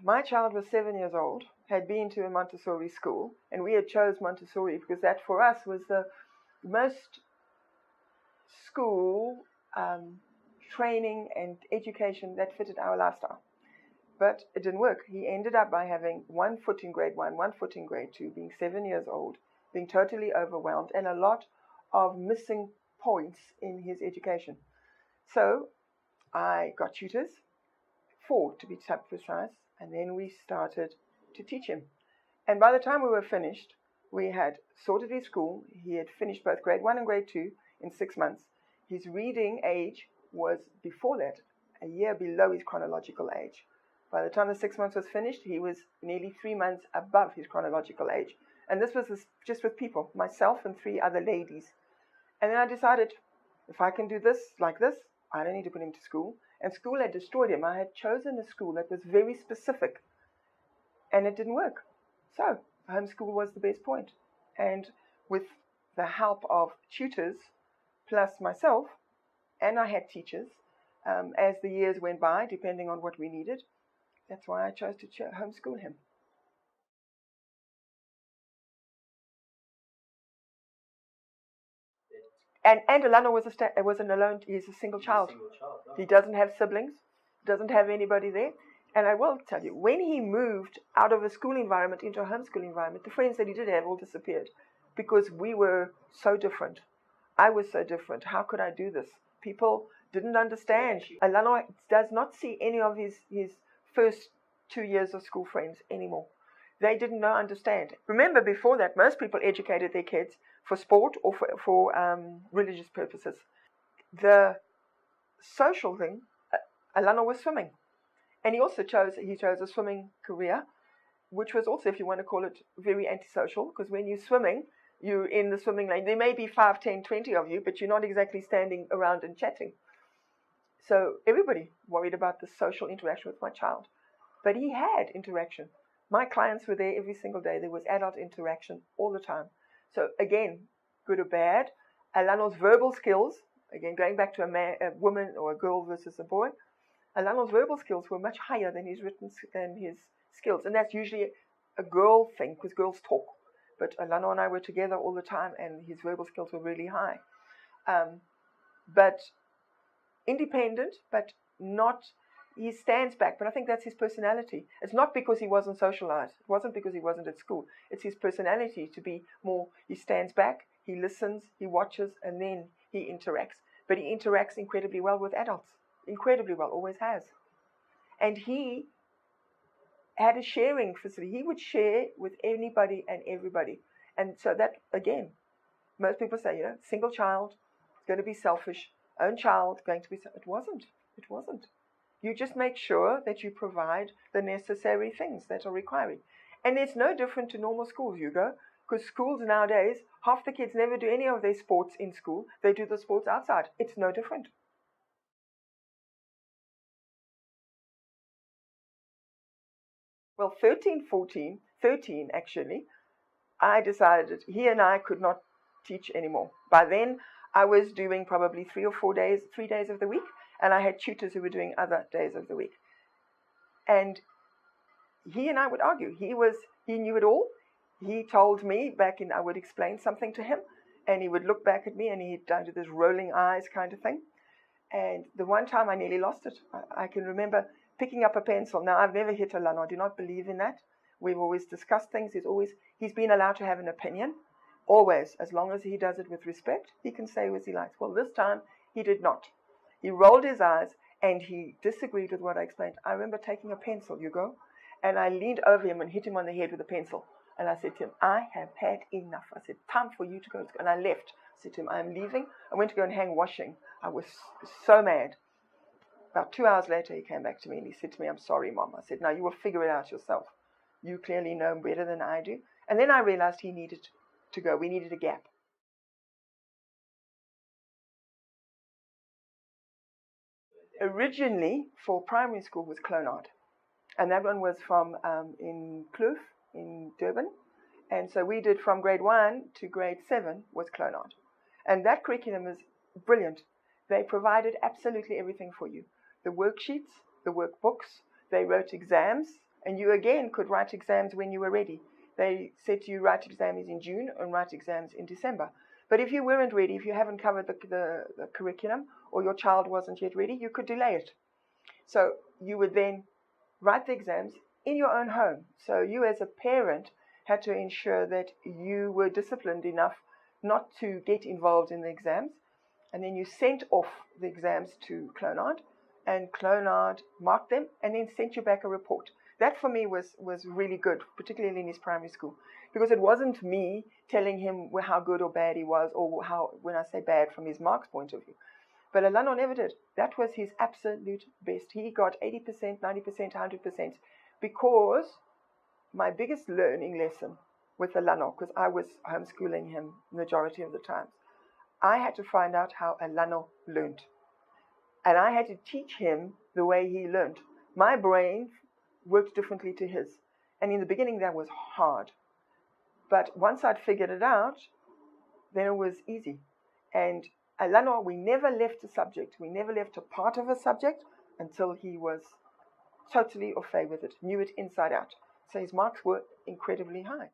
My child was 7 years old, had been to a Montessori school, and we had chose Montessori because that for us was the most school training and education that fitted our lifestyle. But it didn't work. He ended up by having 1 foot in grade 1, 1 foot in grade 2, being 7 years old, being totally overwhelmed, and a lot of missing points in his education. So I got tutors, 4 to be precise, and then we started to teach him. And by the time we were finished, we had sorted his school. He had finished both grade 1 and grade 2 in 6 months. His reading age was, before that, a year below his chronological age. By the time the 6 months was finished, he was nearly 3 months above his chronological age. And this was just with people, myself and 3 other ladies. And then I decided, if I can do this like this, I don't need to put him to school. And school had destroyed him. I had chosen a school that was very specific, and it didn't work. So homeschool was the best point. And with the help of tutors, plus myself, and I had teachers, as the years went by, depending on what we needed, that's why I chose to homeschool him. And Alana was an alone. He's a single child. He doesn't have siblings, doesn't have anybody there. And I will tell you, when he moved out of a school environment into a homeschool environment, the friends that he did have all disappeared because we were so different. I was so different. How could I do this? People didn't understand. Alana does not see any of his first 2 years of school friends anymore. They didn't understand. Remember, before that, most people educated their kids for sport or for religious purposes. The social thing, Alana was swimming. And he also chose a swimming career, which was also, if you want to call it, very antisocial, because when you're swimming, you're in the swimming lane. There may be 5, 10, 20 of you, but you're not exactly standing around and chatting. So everybody worried about the social interaction with my child. But he had interaction. My clients were there every single day. There was adult interaction all the time. So again, good or bad, Alano's verbal skills, again, going back to a woman or a girl versus a boy, Alano's verbal skills were much higher than his skills. And that's usually a girl thing, because girls talk. But Alano and I were together all the time, and his verbal skills were really high. But independent, but not, he stands back. But I think that's his personality. It's not because he wasn't socialized. It wasn't because he wasn't at school. It's his personality to be more, he stands back, he listens, he watches, and then he interacts. But he interacts incredibly well with adults. Incredibly well, always has. And he had a sharing facility. He would share with anybody and everybody. And so that, again, most people say, single child, going to be selfish, own child, going to be... It wasn't. It wasn't. You just make sure that you provide the necessary things that are required. And it's no different to normal schools, Hugo, because schools nowadays, half the kids never do any of their sports in school. They do the sports outside. It's no different. Well, 13 actually, I decided he and I could not teach anymore. By then, I was doing probably 3 or 4 days, 3 days of the week, and I had tutors who were doing other days of the week. And he and I would argue. He knew it all. He told me I would explain something to him, and he would look back at me, and he'd do this rolling eyes kind of thing. And the one time I nearly lost it. I can remember picking up a pencil. Now, I've never hit Alana. I do not believe in that. We've always discussed things. He's been allowed to have an opinion. Always. As long as he does it with respect, he can say what he likes. Well, this time, he did not. He rolled his eyes, and he disagreed with what I explained. I remember taking a pencil, Hugo, and I leaned over him and hit him on the head with a pencil. And I said to him, I have had enough. I said, time for you to go. And I left. I said to him, I'm leaving. I went to go and hang washing. I was so mad. About 2 hours later, he came back to me and he said to me, I'm sorry, Mom. I said, now you will figure it out yourself. You clearly know better than I do. And then I realized he needed to go. We needed a gap. Originally, for primary school was Clonard. And that one was from in Kloof, in Durban. And so we did from grade 1 to grade 7 was Clonard. And that curriculum is brilliant. They provided absolutely everything for you. The worksheets, the workbooks, they wrote exams, and you again could write exams when you were ready. They said to you, write exams in June and write exams in December. But if you weren't ready, if you haven't covered the curriculum, or your child wasn't yet ready, you could delay it. So you would then write the exams in your own home. So you as a parent had to ensure that you were disciplined enough not to get involved in the exams. And then you sent off the exams to Clonard, and Clonard marked them and then sent you back a report. That for me was really good, particularly in his primary school, because it wasn't me telling him how good or bad he was, or how, when I say bad, from his marks point of view. But Alano never did. That was his absolute best. He got 80%, 90%, 100%, because my biggest learning lesson with Alano, because I was homeschooling him majority of the times, I had to find out how Alano learned. And I had to teach him the way he learned. My brain worked differently to his. And in the beginning, that was hard. But once I'd figured it out, then it was easy. And Alano, we never left a subject. We never left a part of a subject until he was totally au fait with it, knew it inside out. So his marks were incredibly high.